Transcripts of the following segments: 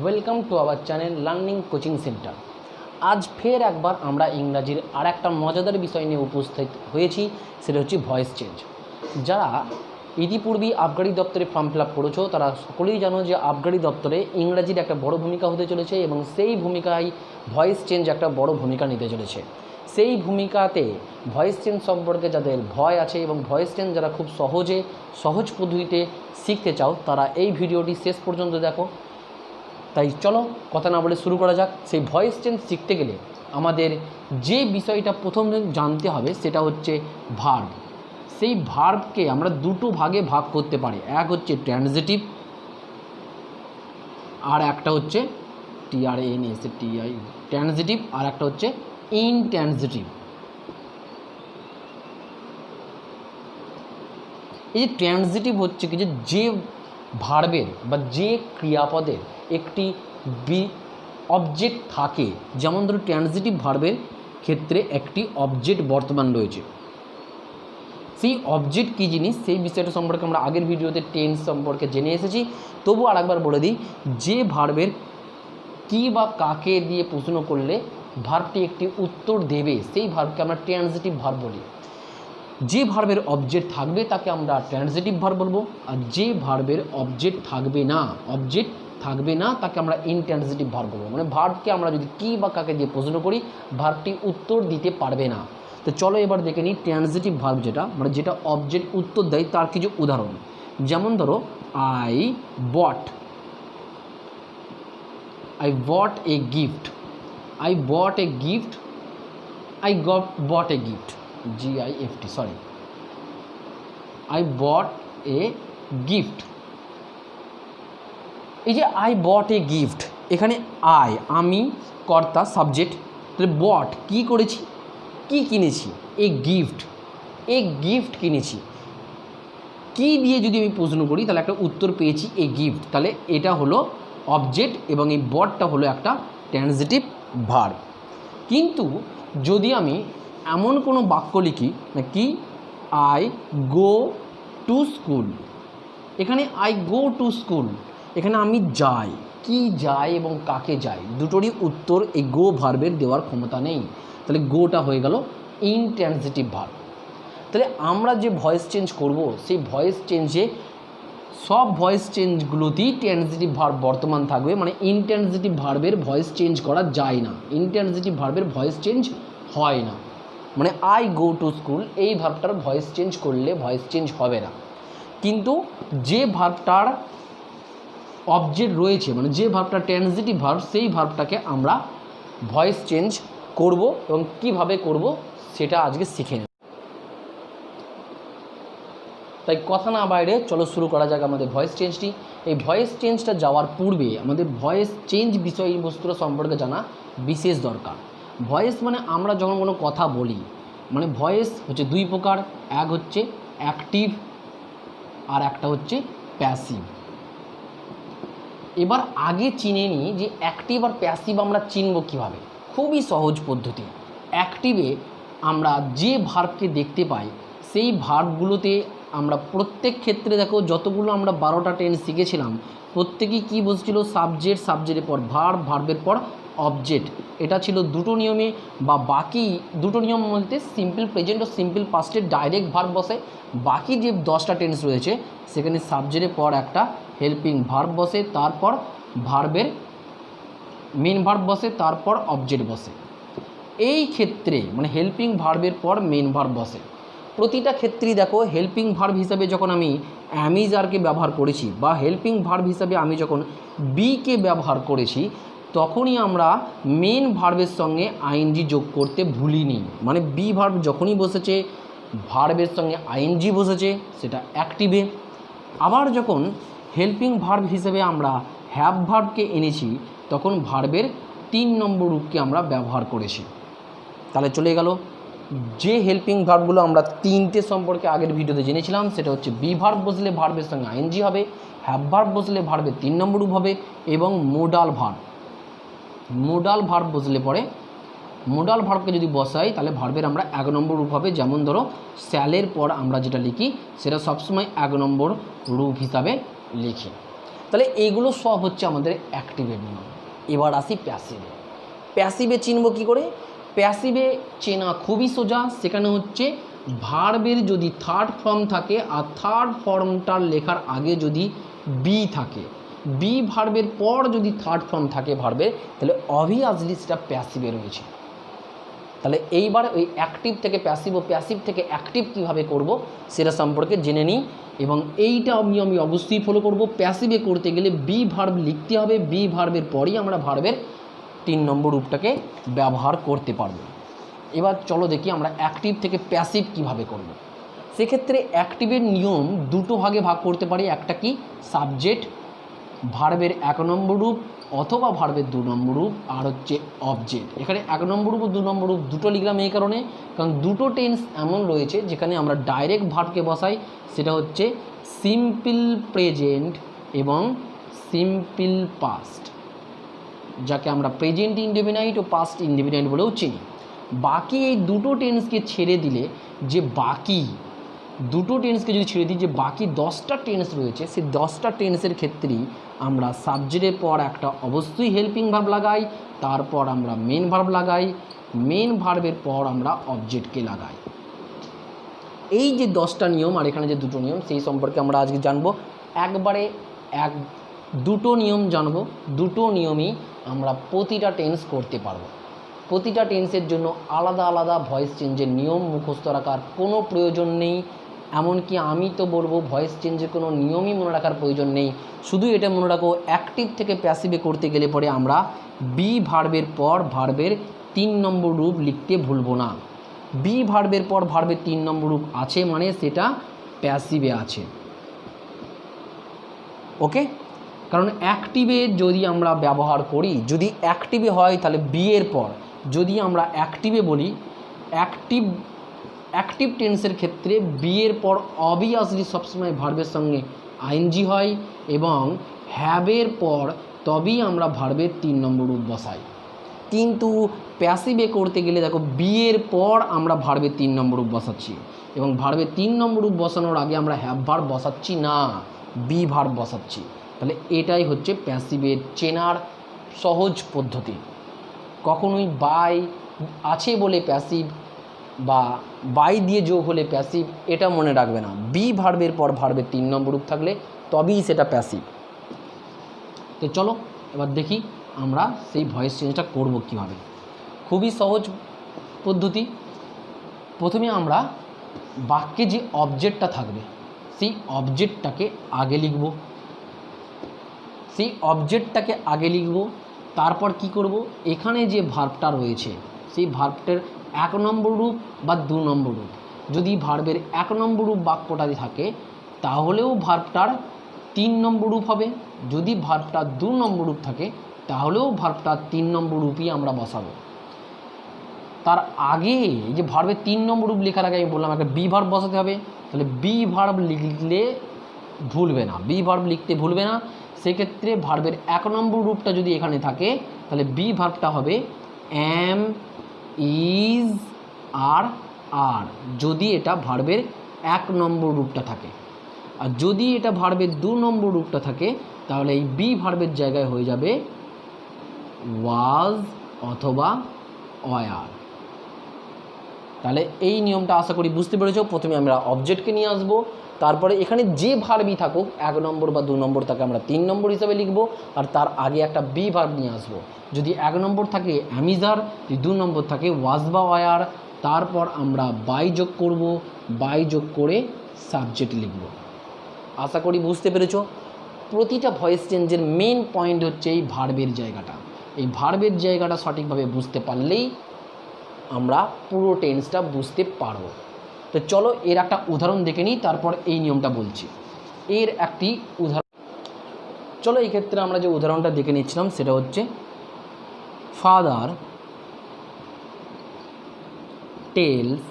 Welcome to our channel learning coaching centre. আজ ফের একবার আমরা ইংরাজির আর একটা মজাদার বিষয় নিয়ে উপস্থিত হয়েছি, সেটা হচ্ছে ভয়েস চেঞ্জ। যারা ইতিপূর্বেই আবগারি দপ্তরে ফর্ম ফিল আপ করেছো তারা সকলেই জানো যে আবগারি দপ্তরে ইংরাজির একটা বড় ভূমিকা হতে চলেছে এবং সেই ভূমিকায় ভয়েস চেঞ্জ একটা বড় ভূমিকা নিতে চলেছে। সেই ভূমিকাতে ভয়েস চেঞ্জ সম্পর্কে যাদের ভয় আছে এবং ভয়েস চেঞ্জ যারা খুব সহজ পদ্ধতিতে শিখতে চাও তারা এই ভিডিওটি শেষ পর্যন্ত দেখো। তাই চলো কথা না বলে শুরু করা যাক। সেই ভয়েস চেঞ্জ শিখতে গেলে আমাদের যে বিষয়টা প্রথম জানতে হবে সেটা হচ্ছে ভার্ব। সেই ভার্বকে আমরা দুটো ভাগে ভাগ করতে পারি, এক হচ্ছে ট্রানজিটিভ আর একটা হচ্ছে TRANSITIV ট্রানজিটিভ, আর একটা হচ্ছে ইনট্রানজিটিভ। এই যে ট্রানজিটিভ হচ্ছে কি যে ভার্বের বা যে ক্রিয়াপদের একটি অবজেক্ট থাকে, যেমন ধরো ট্রানজিটিভ ভার্বের ক্ষেত্রে একটি অবজেক্ট বর্তমান রয়েছে। সেই অবজেক্ট কী জিনিস সেই বিষয়টা সম্পর্কে আমরা আগের ভিডিওতে টেন্স সম্পর্কে জেনে এসেছি। তবু আরেকবার বলে দিই, যে ভার্বের কি বা কাকে দিয়ে প্রশ্ন করলে ভার্বটি একটি উত্তর দেবে সেই ভার্বকে আমরা ট্রানজিটিভ ভার্ব বলি। যে ভার্বের অবজেক্ট থাকবে তাকে আমরা ট্রানজিটিভ ভার্ব বলবো, আর যে ভার্বের অবজেক্ট থাকবে না তাকে আমরা ইনট্রানজিটিভ ভার্ব বলবো। মানে ভার্বকে আমরা যদি কি বা কাকে দিয়ে প্রশ্ন করি ভার্বটি উত্তর দিতে পারবে না। তো চলো এবার দেখে নিই ট্রানজিটিভ ভার্ব যেটা মানে যেটা অবজেক্ট উত্তর দেয় তার কিছু উদাহরণ। যেমন ধরো I bought a gift, I bought a gift, I bought a gift। এই যে I bought a gift, এখানে আমি কর্তা সাবজেক্ট, তাহলে বট কি করেছি, কি কিনেছি, এ গিফট কিনেছি। কি দিয়ে যদি আমি প্রশ্ন করি তাহলে একটা উত্তর পেয়েছি এ গিফট, তাহলে এটা হলো অবজেক্ট এবং এই বটটা হলো একটা ট্রানজিটিভ ভার্ব। কিন্তু যদি আমি এমন কোনো বাক্য লিখি নাকি আই গো টু স্কুল, এখানে আই গো টু স্কুল, এখানে আমি যাই, কি যাই এবং কাকে যাই দুটোরই উত্তর এই গো ভার্বের দেওয়ার ক্ষমতা নেই, তাহলে গোটা হয়ে গেল ইনট্রানজিটিভ ভার্ব। তাহলে আমরা যে ভয়েস চেঞ্জ করব সেই ভয়েস চেঞ্জে সব ভয়েস চেঞ্জগুলোতেই ট্রানজিটিভ ভার্ব বর্তমান থাকবে, মানে ইনট্রানজিটিভ ভার্বের ভয়েস চেঞ্জ করা যায় না, ইনট্রানজিটিভ ভার্বের ভয়েস চেঞ্জ হয় না। মানে আই গো টু স্কুল এই ভার্বটার ভয়েস চেঞ্জ করলে ভয়েস চেঞ্জ হবে না। কিন্তু যে ভার্বটার অবজেক্ট রয়েছে মানে যে ভার্বটা ট্রানজিটিভ ভার্ব সেই ভার্বটাকে আমরা ভয়েস চেঞ্জ করব এবং কিভাবে করব সেটা আজকে শিখে নেব। তাই কথা না বাইরে চলো শুরু করা যাক আমাদের ভয়েস চেঞ্জটি। এই ভয়েস চেঞ্জটা যাওয়ার পূর্বে আমাদের ভয়েস চেঞ্জ বিষয়বস্তুর সম্পর্কে জানা বিশেষ দরকার। ভয়েস মানে আমরা যখন কোনো কথা বলি, মানে ভয়েস হচ্ছে দুই প্রকার, এক হচ্ছে অ্যাক্টিভ আর একটা হচ্ছে প্যাসিভ। এবার আগে চিনে নিই যে অ্যাক্টিভ আর প্যাসিভ আমরা চিনব কীভাবে। খুবই সহজ পদ্ধতি। অ্যাক্টিভে আমরা যে ভার্বকে দেখতে পাই সেই ভার্বগুলোতে আমরা প্রত্যেক ক্ষেত্রে দেখো যতগুলো আমরা 12টা টেন্স শিখেছিলাম প্রত্যেকেই কী বসছিল, সাবজেক্টের পর ভার্ব, ভার্বের পর অবজেক্ট। এটা ছিল দুটো নিয়মে, বা বাকি দুটো নিয়ম বলতে সিম্পল প্রেজেন্ট ও সিম্পল পাস্টের ডাইরেক্ট ভার্ব বসে। বাকি যে 10টা টেন্স রয়েছে সেখানে সাবজেক্টের পর একটা হেল্পিং ভার্ব বসে, তারপর ভার্বের মেন ভার্ব বসে, তারপর অবজেক্ট বসে। এই ক্ষেত্রে মানে হেল্পিং ভার্বের পর মেন ভার্ব বসে। প্রতিটা ক্ষেত্রেই দেখো হেল্পিং ভার্ব হিসাবে যখন আমি অ্যামিজারকে ব্যবহার করেছি বা হেল্পিং ভার্ব হিসাবে আমি যখন বিকে ব্যবহার করেছি তখনই আমরা মেন ভার্বের সঙ্গে আইএনজি যোগ করতে ভুলিনি। মানে বি ভার্ব যখনই বসেছে ভার্বের সঙ্গে আইএনজি বসেছে সেটা অ্যাক্টিভে। আবার যখন হেল্পিং ভার্ব হিসেবে আমরা হ্যাভ ভার্বকে এনেছি তখন ভার্বের 3 নম্বর রূপকে আমরা ব্যবহার করেছি। তাহলে চলে গেল যে হেল্পিং ভার্বগুলো আমরা 3টে সম্পর্কে আগের ভিডিওতে জেনেছিলাম, সেটা হচ্ছে বি ভার্ব বসলে ভার্বের সঙ্গে আইএনজি হবে, হ্যাভ ভার্ব বসলে ভার্বের 3 নম্বর রূপ হবে এবং মোডাল ভার্ব বসলে পরে মোডাল ভার্বকে যদি বসাই তাহলে ভার্বের আমরা 1 নম্বর রূপ হবে। যেমন ধরো স্যালের পর আমরা যেটা লিখি সেটা সবসময় 1 নম্বর রূপ হিসাবে লিখি। তাহলে এইগুলো সব হচ্ছে আমাদের অ্যাক্টিভের নিয়ম। এবার আসি প্যাসিভে। প্যাসিভে চিনব কী করে? প্যাসিভে চেনা খুবই সোজা। সেখানে হচ্ছে ভার্বের যদি থার্ড ফর্ম থাকে আর থার্ড ফর্মটার লেখার আগে যদি বি থাকে, বি ভার্বের পর যদি থার্ড ফর্ম থাকে ভার্বের, তাহলে অবভিয়াসলি সেটা প্যাসিভে রয়েছে। তাহলে এইবার ওই অ্যাক্টিভ থেকে প্যাসিভ ও প্যাসিভ থেকে অ্যাক্টিভ কীভাবে করব সেটা সম্পর্কে জেনে নিই। এবং এইটা আমি অবশ্যই ফলো করব। প্যাসিভে করতে গেলে বি ভার্ব লিখতে হবে, বি ভার্বের পরই আমরা ভার্বের 3 নম্বর রূপটাকে ব্যবহার করতে পারব। এবার চলো দেখি আমরা অ্যাক্টিভ থেকে প্যাসিভ কিভাবে করব। সেক্ষেত্রে অ্যাক্টিভের নিয়ম দুটো ভাগে ভাগ করতে পারি। একটা কি সাবজেক্ট, ভার্বের 1 নম্বর রূপ অথবা ভার্বের 2 নম্বর রূপ, আর হচ্ছে অবজেক্ট। এখানে 1 নম্বর রূপ ও 2 নম্বর রূপ দুটো লিখলাম এই কারণে, কারণ দুটো টেন্স এমন রয়েছে যেখানে আমরা ডাইরেক্ট ভার্বকে বসাই। সেটা হচ্ছে সিম্পল প্রেজেন্ট এবং সিম্পল পাস্ট, যাকে আমরা প্রেজেন্ট ইনডেফিনাইট ও পাস্ট ইনডেফিনাইট বলেও চিনি। বাকি এই দুটো টেন্সকে ছেড়ে দিলে যে বাকি দুটো টেন্সকে যদি ছেড়ে দিই যে বাকি 10টা টেন্স রয়েছে, সেই 10টা টেন্সের ক্ষেত্রেই আমরা সাবজেক্টের পর একটা অবশ্যই হেল্পিং ভার্ব লাগাই, তারপর আমরা মেন ভার্ব লাগাই, মেন ভার্বের পর আমরা অবজেক্টকে লাগাই। এই যে 10টা নিয়ম আর এখানে যে দুটো নিয়ম সেই সম্পর্কে আমরা আজকে জানবো। একবারে দুটো নিয়ম জানবো, দুটো নিয়মই আমরা প্রতিটা টেন্স করতে পারবো। প্রতিটা টেন্সের জন্য আলাদা আলাদা ভয়েস চেঞ্জের নিয়ম মুখস্থ রাখার কোনো প্রয়োজন নেই। এমনকি আমি তো বলবো ভয়েস চেঞ্জের কোনো নিয়মই মনে রাখার প্রয়োজন নেই। শুধু এটা মনে রাখো, অ্যাক্টিভ থেকে প্যাসিভে করতে গেলে পরে আমরা বি ভার্বের পর ভার্বের 3 নম্বর রূপ লিখতে ভুলবো না। বি ভার্বের পর ভার্বের 3 নম্বর রূপ আছে মানে সেটা প্যাসিভে আছে। ওকে, কারণ অ্যাক্টিভে যদি আমরা ব্যবহার করি, যদি অ্যাক্টিভে হয় তাহলে বি এর পর যদি আমরা অ্যাক্টিভে বলি, অ্যাক্টিভ টেন্সের ক্ষেত্রে বি এর পর অবভিয়াসলি সবসময় ভার্বের সঙ্গে আইএনজি হয় এবং হ্যাভের পর তবেই আমরা ভার্বের 3 নম্বর রূপ বসাই। কিন্তু প্যাসিভে করতে গেলে দেখো বি এর পর আমরা ভার্বের 3 নম্বর রূপ বসাচ্ছি এবং ভার্বের 3 নম্বর রূপ বসানোর আগে আমরা হ্যাভ ভার্ব বসাচ্ছি না, বি ভার্ব বসাচ্ছি। তাহলে এটাই হচ্ছে প্যাসিভের চেনার সহজ পদ্ধতি। কখনোই বাই আছে বলে প্যাসিভ বা বাই দিয়ে যোগ হলে প্যাসিভ এটা মনে রাখবে না। বি ভার্বের পর ভার্বের 3 নম্বর রূপ থাকলে তবেই সেটা প্যাসিভ। তো চলো এবার দেখি আমরা সেই ভয়েস চেঞ্জটা করব কীভাবে। খুবই সহজ পদ্ধতি। প্রথমে আমরা বাক্যে যে অবজেক্টটা থাকবে সেই অবজেক্টটাকে আগে লিখব, তারপর কি করব, এখানে যে ভার্বটা রয়েছে সেই ভার্বটার 1 নম্বর রূপ বা 2 নম্বর রূপ, যদি ভার্বের 1 নম্বর রূপ বাক্যটাতে থাকে তাহলেও ভার্বটার 3 নম্বর রূপ হবে, যদি ভার্বটা 2 নম্বর রূপ থাকে তাহলেও ভার্বটার 3 নম্বর রূপই আমরা বসাবো। তার আগে এই যে ভার্বের 3 নম্বর রূপ লেখার আগে আমি বললাম একটা বি ভার্ব বসাতে হবে। তাহলে বি ভার্ব লিখলে ভুলবে না, বি ভার্ব লিখতে ভুলবে না। সেক্ষেত্রে ভার্বের 1 নম্বর রূপটা যদি এখানে থাকে তাহলে বি ভার্বটা হবে এম, ইজ, আর, যদি এটা ভার্বের 1 নম্বর রূপটা থাকে। আর যদি এটা ভার্বের 2 নম্বর রূপটা থাকে তাহলে এই বি ভার্বের জায়গায় হয়ে যাবে ওয়াজ অথবা ওয়ার। তাহলে এই নিয়মটা আশা করি বুঝতে পেরেছো। প্রথমে আমরা অবজেক্টকে নিয়ে আসবো, তারপরে এখানে যে ভার্বই থাকুক 1 নম্বর বা 2 নম্বর তাকে আমরা 3 নম্বর হিসাবে লিখব, আর তার আগে একটা বি ভার্ব নিয়ে আসবো। যদি 1 নম্বর থাকে অ্যামিজার, যদি 2 নম্বর থাকে ওয়াজ বা ওয়ার, তারপর আমরা বাই যোগ করব, বাই যোগ করে সাবজেক্ট লিখব। আশা করি বুঝতে পেরেছো। প্রতিটা ভয়েস চেঞ্জের মেন পয়েন্ট হচ্ছে এই ভার্বের জায়গাটা। এই ভার্বের জায়গাটা সঠিকভাবে বুঝতে পারলেই আমরা পুরো টেন্সটা বুঝতে পারবো। তো চলো এর একটা উদাহরণ দেখে নিই, তারপর এই নিয়মটা বলছি। এর একটি উদাহরণ, চলো এই ক্ষেত্রে আমরা যে উদাহরণটা দেখে নিচ্ছিলাম সেটা হচ্ছে father tales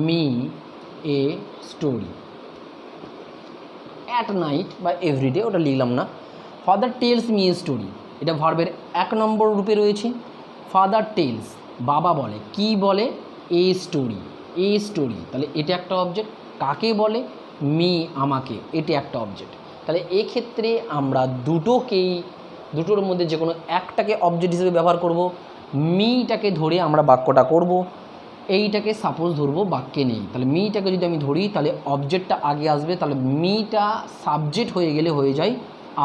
me a story at night বা এভরিডে, ওটা লিখলাম না। Father tales me a story, এটা ভার্বের 1 নম্বর রূপে রয়েছে। ফাদার টেলস, বাবা বলে, কি বলে, এ স্টোরি, তাহলে এটা একটা অবজেক্ট। কাকে বলে, মি, আমাকে, এটা একটা অবজেক্ট। তাহলে এক্ষেত্রে আমরা দুটোর মধ্যে যে কোনো একটাকে অবজেক্ট হিসেবে ব্যবহার করব। মিটাকে ধরে আমরা বাক্যটা করব। এইটাকে সাপোজ ধরবো বাক্যে নেই, তাহলে মিটাকে যদি আমি ধরি তাহলে অবজেক্টটা আগে আসবে, তাহলে মিটা সাবজেক্ট হয়ে গেলে হয়ে যায়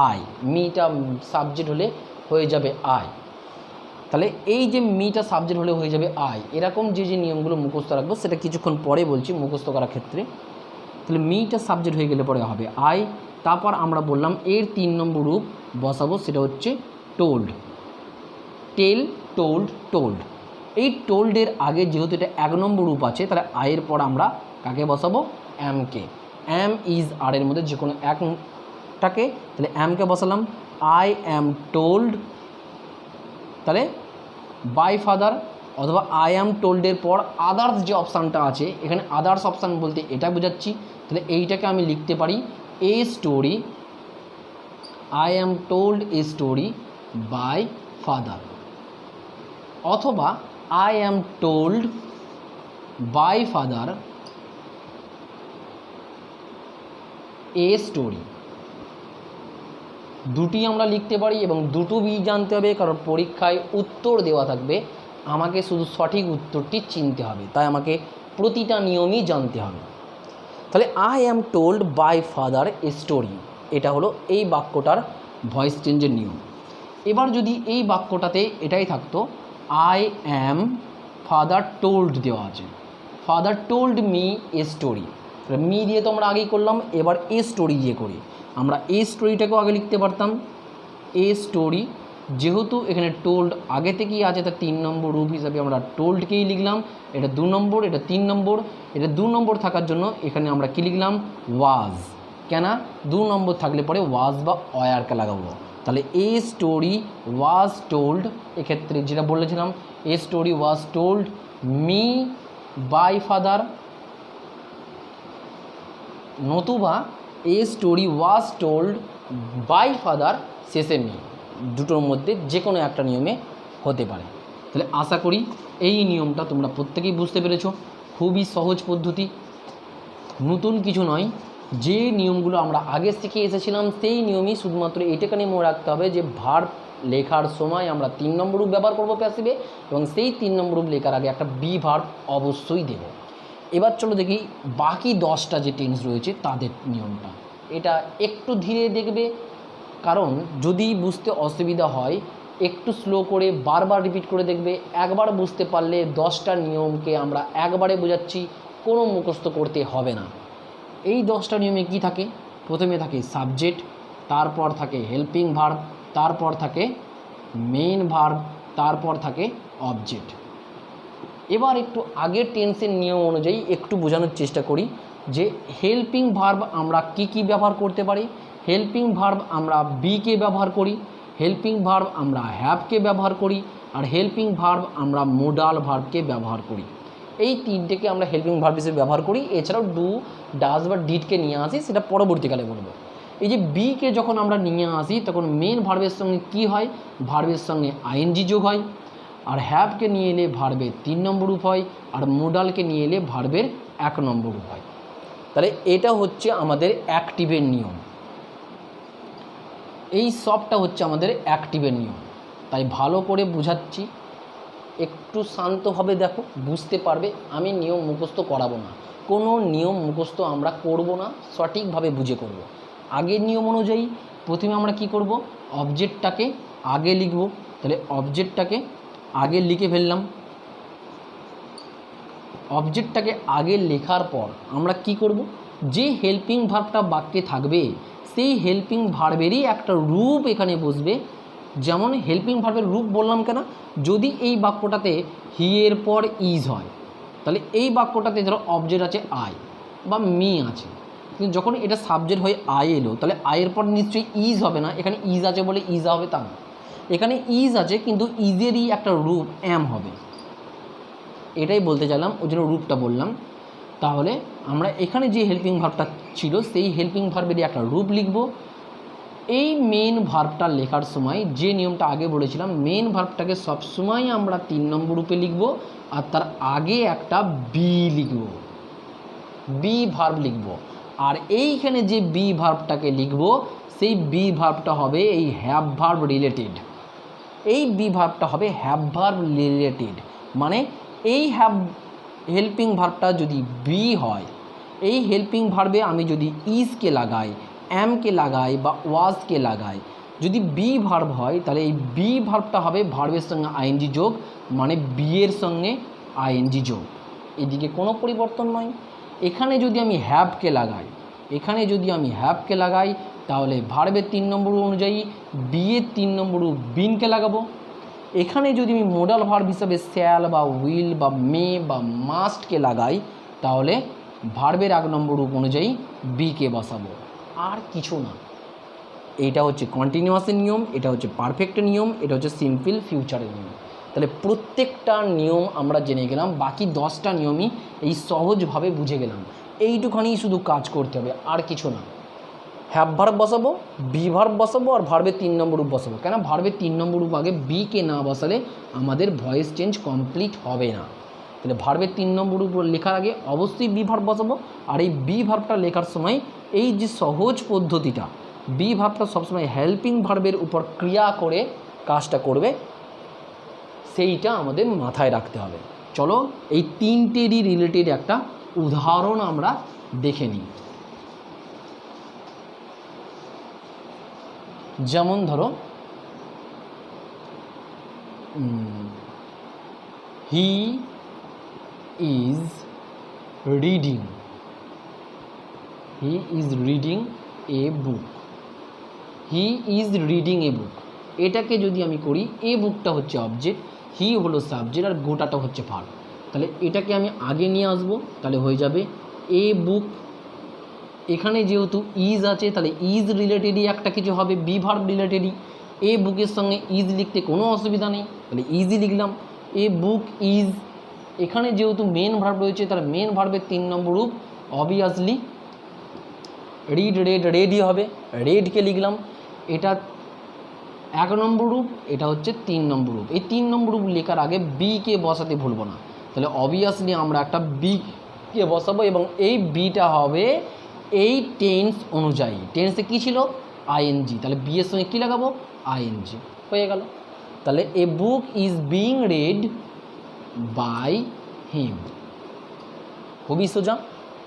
আই, মিটা সাবজেক্ট হলে হয়ে যাবে আই। তাহলে এই যে মিটা সাবজেক্ট হলে হয়ে যাবে আই, এরকম যে নিয়মগুলো মুখস্থ রাখবো সেটা কিছুক্ষণ পরে বলছি মুখস্থ করার ক্ষেত্রে। তাহলে মিটা সাবজেক্ট হয়ে গেলে পরে হবে আই। তারপর আমরা বললাম এর 3 নম্বর রূপ বসাবো, সেটা হচ্ছে টোল্ড। টেল, টোল্ড, টোল্ড। এই টোল্ডের আগে যেহেতু এটা 1 নম্বর রূপ আছে, তাহলে আয়ের পর আমরা কাকে বসাবো? অ্যামকে। অ্যাম ইজ আর এর মধ্যে যে কোনো একটাকে, তাহলে অ্যামকে বসালাম। আই অ্যাম টোল্ড, তাহলে বাই ফাদার, অথবা আই অ্যাম টোল্ডের পর আদার্স যে অপশানটা আছে, এখানে আদার্স অপশান বলতে এটা বোঝাচ্ছি, তাহলে এইটাকে আমি লিখতে পারি a story, I am told a story by father, অথবা I am told by father a story. দুটি আমরা লিখতে পারি এবং দুটো বি জানতে হবে, কারণ পরীক্ষায় উত্তর দেওয়া থাকবে, আমাকে শুধু সঠিক উত্তরটি চিনতে হবে, তাই আমাকে প্রতিটা নিয়মই জানতে হবে। তাহলে I am told by father a story, এটা হলো এই বাক্যটার ভয়েস চেঞ্জের নিয়ম। এবার যদি এই বাক্যটাতে এটাই থাকতো আই অ্যাম ফাদার টোল্ড দেওয়া আছে, father told me a story, me দিয়ে তো আমরা আগেই করলাম, এবার এ স্টোরি দিয়ে করি। আমরা এ স্টোরিটাকেও আগে লিখতে পারতাম এ স্টোরি, যেহেতু এখানে টোল্ড আগে থেকেই আছে তার 3 নম্বর রূপ হিসাবে আমরা টোল্ডকেই লিখলাম। এটা 2 নম্বর, এটা 3 নম্বর। এটা 2 নম্বর থাকার জন্য এখানে আমরা কি লিখলাম? ওয়াজ। কেন? 2 নম্বর থাকলে পরে ওয়াজ বা ওয়ারকে লাগাবো। তাহলে এ স্টোরি ওয়াজ টোল্ড, এক্ষেত্রে যেটা বলেছিলাম a story was told me by father, নতুবা a story was told by father শেষে মি, দুটোর মধ্যে যে কোনো একটা নিয়মে হতে পারে। তাহলে আশা করি এই নিয়মটা তোমরা প্রত্যেকেই বুঝতে পেরেছো। খুবই সহজ পদ্ধতি, নতুন কিছু নয়। যে নিয়মগুলো আমরা আগে শিখে এসেছিলাম সেই নিয়মই, শুধুমাত্র এটাখানে মনে রাখতে হবে যে ভার্ব লেখার সময় আমরা 3 নম্বর রূপ ব্যবহার করবো প্যাসিভে, এবং সেই 3 নম্বর রূপ লেখার আগে একটা বি ভার্ব অবশ্যই দেব। এবার চলো দেখি বাকি 10টা যে টেন্স রয়েছে তাদের নিয়মটা। এটা একটু ধীরে দেখবে, কারণ যদি বুঝতে অসুবিধা হয় একটু স্লো করে বারবার রিপিট করে দেখবে। একবার বুঝতে পারলে 10টা নিয়মকে আমরা একবারে বোঝাচ্ছি, কোনো মুখস্থ করতে হবে না। এই 10টা নিয়মে কি থাকে? প্রথমে থাকে সাবজেক্ট, তারপর থাকে হেল্পিং ভার্ব, তারপর থাকে মেইন ভার্ব, তারপর থাকে অবজেক্ট। এবার একটু আগের টেন্সের নিয়ম অনুযায়ী একটু বোঝানোর চেষ্টা করি যে হেল্পিং ভার্ব আমরা কি ব্যবহার করতে পারি। হেল্পিং ভার্ব আমরা বিকে ব্যবহার করি, হেল্পিং ভার্ব আমরা হ্যাভকে ব্যবহার করি, আর হেল্পিং ভার্ব আমরা মোডাল ভার্বকে ব্যবহার করি। এই তিনটেকে আমরা হেল্পিং ভার্ব হিসেবে ব্যবহার করি। এছাড়াও ডু, ডাজ বা ডিডকে নিয়ে আসি, সেটা পরবর্তীকালে বলবো। এই যে বিকে যখন আমরা নিয়ে আসি তখন মেন ভার্বের সঙ্গে কি হয়? ভার্বের সঙ্গে আইএনজি যোগ হয়। আর হ্যাভকে নিয়ে এলে ভার্বের 3 নম্বর রূপ হয়, আর মোডালকে নিয়ে এলে ভার্বের 1 নম্বর রূপ হয়। তাহলে এটা হচ্ছে আমাদের অ্যাক্টিভের নিয়ম। এই সবটা হচ্ছে আমাদের অ্যাক্টিভের নিয়ম। তাই ভালো করে বুঝাচ্ছি, একটু শান্তভাবে দেখো, বুঝতে পারবে। আমি নিয়ম মুখস্থ করাবো না, কোনো নিয়ম মুখস্থ আমরা করব না, সঠিকভাবে বুঝে করব। আগের নিয়ম অনুযায়ী প্রথমে আমরা কি করব? অবজেক্টটাকে আগে লিখব। তাহলে অবজেক্টটাকে আগে লিখে ফেললাম। অবজেক্টটাকে আগে লেখার পর আমরা কি করব? যে হেল্পিং ভার্বটা বাক্যে থাকবে সেই হেল্পিং ভার্বেরই একটা রূপ এখানে বসবে। যেমন হেল্পিং ভার্বের রূপ বললাম কেন? যদি এই বাক্যটাতে হি এর পর ইজ হয়, তাহলে এই বাক্যটাতে ধরো অবজেক্ট আছে আই বা মি আছে, কিন্তু যখন এটা সাবজেক্ট হয়ে আই এলো তাহলে আয়ের পর নিশ্চয়ই ইজ হবে না। এখানে ইজ আছে বলে ইজ হবে তা না, এখানে ইজ আছে কিন্তু ইজেরই একটা রূপ অ্যাম হবে। এটাই বলতে চাইলাম, ওই জন্য রূপটা বললাম। তাহলে আমরা এখানে যে হেল্পিং ভার্বটা ছিল সেই হেল্পিং ভার্বেরই একটা রূপ লিখব। এই মেন ভার্বটা লেখার সময় যে নিয়মটা আগে বলেছিলাম, মেন ভার্বটাকে সবসময় আমরা 3 নম্বর রূপে লিখব, আর তার আগে একটা বি লিখব, বি ভার্ব লিখব। আর এইখানে যে বি ভার্বটাকে লিখব সেই বি ভার্বটা হবে এই হ্যাভ ভার্ব রিলেটেড। এই বি ভার্বটা হবে হ্যাভ ভার্ব রিলেটেড, মানে এই হেল্পিং ভার্বটা যদি বি হয়, এই হেল্পিং ভার্বে আমি যদি ইজকে লাগাই, অ্যামকে লাগাই বা ওয়াজকে লাগাই, যদি বি ভার্ব হয় তাহলে এই বি ভার্বটা হবে ভার্বের সঙ্গে আইএনজি যোগ, মানে বি এর সঙ্গে আইএনজি যোগ, এদিকে কোনো পরিবর্তন নয়। এখানে যদি আমি হ্যাভকে লাগাই, তাহলে ভার্বের 3 নম্বর অনুযায়ী বি এর 3 নম্বর বিনকে লাগাবো। এখানে যদি আমি মোডাল ভার্ব হিসাবে শ্যাল বা উইল বা মে বা মাস্টকে লাগাই, তাহলে ভার্বের 1 নম্বর রূপ অনুযায়ী বিকে বসাবো, আর কিছু না। এইটা হচ্ছে কন্টিনিউয়াসের নিয়ম, এটা হচ্ছে পারফেক্ট নিয়ম, এটা হচ্ছে সিম্পল ফিউচারের নিয়ম। তাহলে প্রত্যেকটা নিয়ম আমরা জেনে গেলাম, বাকি 10টা নিয়মই এই সহজভাবে বুঝে গেলাম। এইটুখানি শুধু কাজ করতে হবে, আর কিছু না। হ্যাভ ভার্ব বসাবো, বি ভার্ব বসাবো, আর ভার্বের 3 নম্বর রূপ বসাবো। কেন ভার্বের 3 নম্বর রূপ আগে বিকে না বসালে আমাদের ভয়েস চেঞ্জ কমপ্লিট হবে না। তাহলে ভার্বের 3 নম্বর রূপ লেখার আগে অবশ্যই বি ভার্ব বসাবো, আর এই বি ভার্বটা লেখার সময় এই যে সহজ পদ্ধতিটা, বি ভার্বটা সবসময় হেল্পিং ভার্বের উপর ক্রিয়া করে কাজটা করবে, সেইটা আমাদের মাথায় রাখতে হবে। চলো এই 3টেরই রিলেটেড একটা উদাহরণ আমরা দেখে নিই। যেমন ধরো he is reading a book. He is reading a book, এটাকে যদি আমি করি, এ বুকটা হচ্ছে অবজেক্ট, হি হলো সাবজেক্ট, আর গোটাটা হচ্ছে ভার্ব। তাহলে এটাকে আমি আগে নিয়ে আসবো, তাহলে হয়ে যাবে এ বুক। এখানে যেহেতু ইজ আছে, তাহলে ইজ রিলেটেডই একটা কিছু হবে, বি ভার্ব রিলেটেডই। এ বুকের সঙ্গে ইজ লিখতে কোনো অসুবিধা নেই, তাহলে ইজই লিখলাম, এ বুক ইজ। এখানে যেহেতু মেন ভার্ব রয়েছে, তাহলে মেন ভার্বের 3 নম্বর রূপ অবভিয়াসলি রেডই হবে, রেডকে লিখলাম। এটা 1 নম্বর রূপ, এটা হচ্ছে 3 নম্বর রূপ। এই 3 নম্বর রূপ লেখার আগে বিকে বসাতে ভুলবো না, তাহলে অবভিয়াসলি আমরা একটা বিকে বসাবো, এবং এই বিটা হবে এই টেন্স অনুযায়ী। টেন্সে কী ছিল? আইএনজি, তাহলে বি এর সঙ্গে কী লাগাবো? আইএনজি, হয়ে গেল। তাহলে a book is being read by him, খুবই সোজা।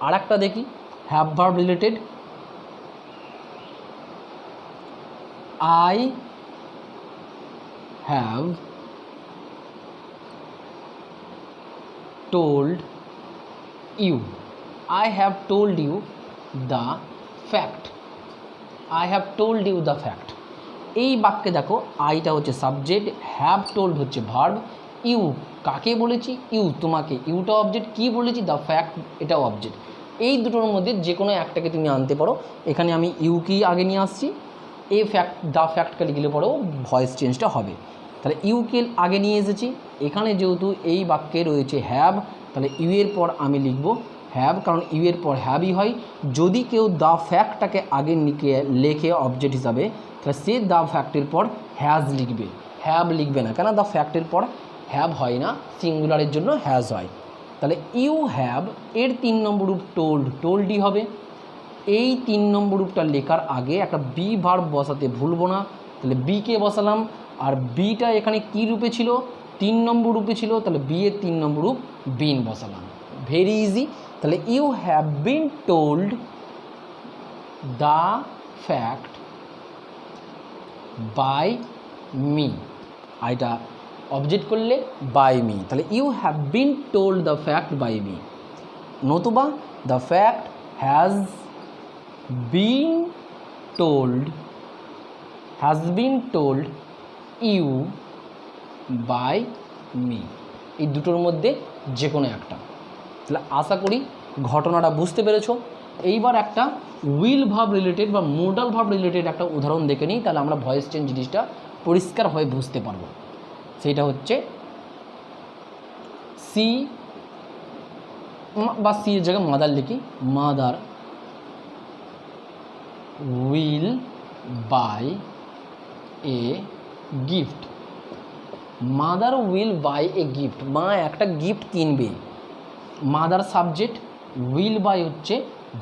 আর একটা দেখি have verb related, I have told you the fact. এই বাক্যে দেখো আইটা হচ্ছে সাবজেক্ট, হ্যাভ টোল্ড হচ্ছে ভার্ব, ইউ কাকে বলেছি? ইউ তোমাকে, ইউটা অবজেক্ট, কি বলেছি? দ্য ফ্যাক্ট, এটাও অবজেক্ট। এই দুটোর মধ্যে যে কোনো একটাকে তুমি আনতে পারো। এখানে আমি ইউকেই আগে নিয়ে আসছি, দ্য ফ্যাক্টকে লিখলে পরেও ভয়েস চেঞ্জটা হবে। তাহলে ইউকে আগে নিয়ে এসেছি। এখানে যেহেতু এই বাক্যে রয়েছে হ্যাভ, তাহলে ইউ এর পর আমি লিখব হ্যাভ, কারণ ইউ এর পর হ্যাভই হয়। যদি কেউ দ্য ফ্যাক্টটাকে আগে লেখে অবজেক্ট হিসাবে, তাহলে সে দ্য ফ্যাক্টের পর হ্যাজ লিখবে, হ্যাভ লিখবে না, কেন দ্য ফ্যাক্টের পর হ্যাভ হয় না, সিঙ্গুলারের জন্য হ্যাজ হয়। তাহলে ইউ হ্যাভ এর 3 নম্বর রূপ টোল্ডই হবে। এই 3 নম্বর রূপটা লেখার আগে একটা বি ভার্ব বসাতে ভুলবো না, তাহলে বিকে বসালাম। আর বিটা এখানে কি রূপে ছিল? 3 নম্বর রূপে ছিল, তাহলে বি এর 3 নম্বর রূপ বিন বসালাম, ভেরি ইজি। তাহলে you have been told the fact by me, এটা অবজেক্ট করলে বাই মি, তাহলে you have been told the fact by me, নতুবা the fact has been told you by me, এই দুটোর মধ্যে যে কোনো একটা। তাহলে আশা করি ঘটনাটা বুঝতে পেরেছো। এইবার একটা উইল ভার্ব রিলেটেড বা মোডাল ভার্ব রিলেটেড একটা উদাহরণ দেখে নিই, তাহলে আমরা ভয়েস চেঞ্জ জিনিসটা পরিষ্কারভাবে বুঝতে পারবো। সেইটা হচ্ছে সি বা সি এর জায়গায় মাদার লিখি, mother will buy a gift. Mother will buy a gift, মা একটা গিফট কিনবে। মাদার সাবজেক্ট, উইল বাই হচ্ছে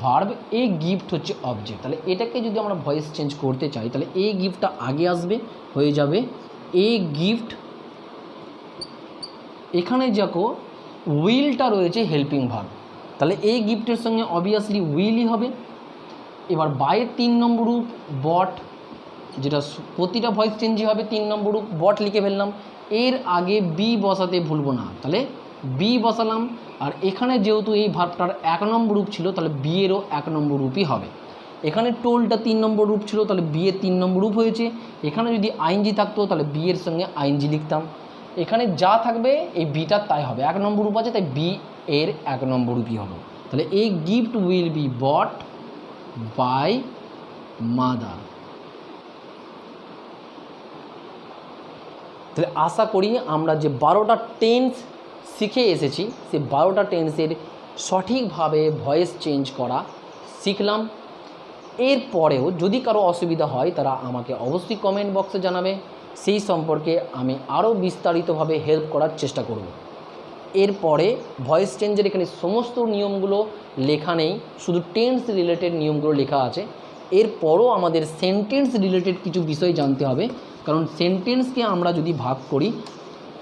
ভার্ব, এ গিফট হচ্ছে অবজেক্ট। তাহলে এটাকে যদি আমরা ভয়েস চেঞ্জ করতে চাই তাহলে এ গিফটটা আগে আসবে, হয়ে যাবে এ গিফট। এখানে দেখো উইলটা রয়েছে হেল্পিং ভার্ব, তাহলে এ গিফটের সঙ্গে অবভিয়াসলি উইলই হবে। এবার বাইয়ের 3 নম্বর রূপ বট, যেটা প্রতিটা ভয়েস চেঞ্জই হবে 3 নম্বর রূপ, বট লিখে ফেললাম। এর আগে বি বসাতে ভুলবো না, তাহলে বি বসালাম। আর এখানে যেহেতু এই ভার্বটার 1 নম্বর রূপ ছিল তাহলে বি এরও 1 নম্বর রূপই হবে। এখানে টোলটা 3 নম্বর রূপ ছিল তাহলে বি এর 3 নম্বর রূপ হয়েছে। এখানে যদি আইএনজি থাকতো তাহলে বি এর সঙ্গে আইএনজি লিখতাম। এখানে যা থাকবে এই বিটার তাই হবে, 1 নম্বর রূপ আছে তাই বি এর 1 নম্বর রূপই হলো। তাহলে এই gift will be bought by mother. তাহলে আশা করি আমরা যে 12টা টেন্স শিখে এসেছি সেই 12টা টেন্সের সঠিকভাবে ভয়েস চেঞ্জ করা শিখলাম। এরপরেও যদি কারো অসুবিধা হয় তারা আমাকে অবশ্যই কমেন্ট বক্সে জানাবে, সেই সম্পর্কে আমি আরও বিস্তারিতভাবে হেল্প করার চেষ্টা করব। এরপরে ভয়েস চেঞ্জের এখানে সমস্ত নিয়মগুলো লেখা নেই, শুধু টেন্স রিলেটেড নিয়মগুলো লেখা আছে। এরপরও আমাদের সেন্টেন্স রিলেটেড কিছু বিষয় জানতে হবে, কারণ সেন্টেন্সকে আমরা যদি ভাগ করি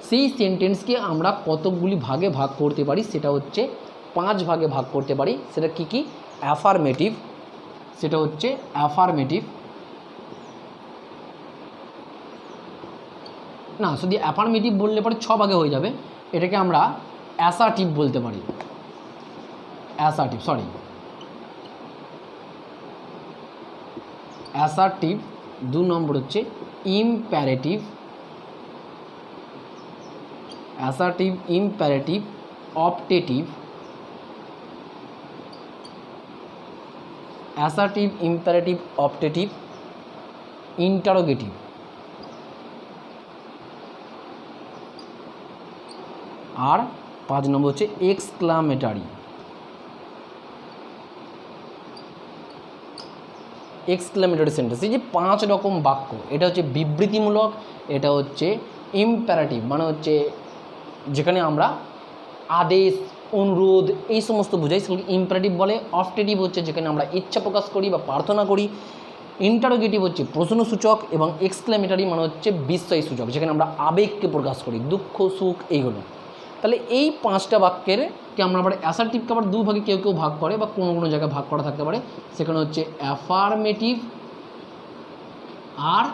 সেই সেন্টেন্সকে আমরা কতগুলি ভাগে ভাগ করতে পারি, সেটা হচ্ছে 5 ভাগে ভাগ করতে পারি। সেটা কি কি? অ্যাফার্মেটিভ, সেটা হচ্ছে অ্যাফার্মেটিভ না, শুধু অ্যাফার্মেটিভ বললে পরে 6 ভাগে হয়ে যাবে। এটাকে আমরা অ্যাসার্টিভ বলতে পারি, অ্যাসার্টিভ, সরি অ্যাসার্টিভ। 2 নম্বর হচ্ছে imperative, assertive, imperative, optative, assertive, imperative, optative, interrogative. আর 5 নম্বর হচ্ছে এক্সক্লামেটারি। এক্সক্লামেটরি সেন্টেন্স, এই যে 5 রকম বাক্য, এটা হচ্ছে বিবৃতিমূলক, এটা হচ্ছে ইম্প্যারেটিভ মানে হচ্ছে যেখানে আমরা আদেশ, অনুরোধ এই সমস্ত বোঝাই, সেগুলোকে ইম্পারেটিভ বলে। অপটেটিভ হচ্ছে যেখানে আমরা ইচ্ছা প্রকাশ করি বা প্রার্থনা করি। ইন্টারোগেটিভ হচ্ছে প্রশ্নসূচক, এবং এক্সক্লেমেটারি মানে হচ্ছে বিস্ময়সূচক, যেখানে আমরা আবেগকে প্রকাশ করি, দুঃখ, সুখ, এইগুলো। তাহলে এই 5টা বাক্যেরকে আমরা আবার অ্যাসার্টিভকে আবার 2 ভাগে কেউ কেউ ভাগ করে বা কোনো কোনো জায়গায় ভাগ করা থাকতে পারে, সেখানে হচ্ছে অ্যাফার্মেটিভ আর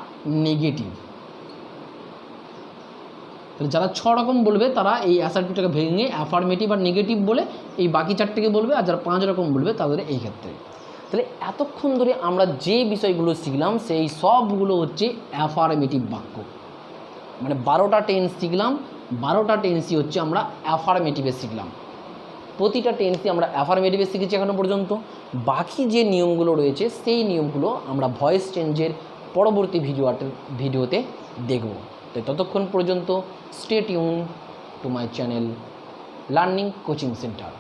নেগেটিভ। তাহলে যারা 6 রকম বলবে তারা এই অ্যাসার্টিভটাকে ভেঙে অ্যাফার্মেটিভ আর নেগেটিভ বলে এই বাকি 4টেকে বলবে, আর যারা 5 রকম বলবে তাদের এই ক্ষেত্রে। তাহলে এতক্ষণ ধরে আমরা যে বিষয়গুলো শিখলাম সেই সবগুলো হচ্ছে অ্যাফার্মেটিভ বাক্য, মানে 12টা টেন্স শিখলাম, 12টা টেন্সই হচ্ছে আমরা অ্যাফার্মেটিভে শিখলাম। প্রতিটা টেন্সই আমরা অ্যাফার্মেটিভে শিখেছি এখনো পর্যন্ত। বাকি যে নিয়মগুলো রয়েছে সেই নিয়মগুলো আমরা ভয়েস চেঞ্জের পরবর্তী ভিডিওতে দেখব। তাই ততক্ষণ পর্যন্ত stay tune to my channel learning coaching centre.